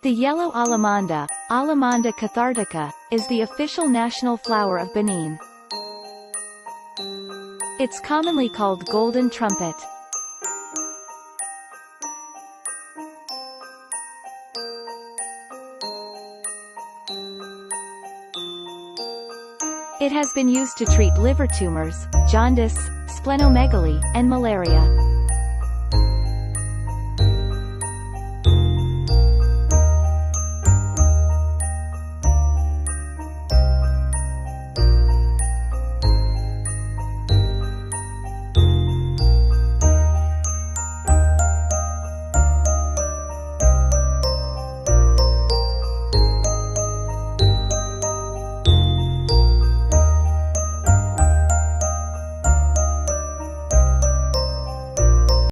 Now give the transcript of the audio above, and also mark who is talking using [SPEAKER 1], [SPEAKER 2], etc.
[SPEAKER 1] The yellow Alamanda cathartica, is the official national flower of Benin. It's commonly called golden trumpet. It has been used to treat liver tumors, jaundice, splenomegaly, and malaria.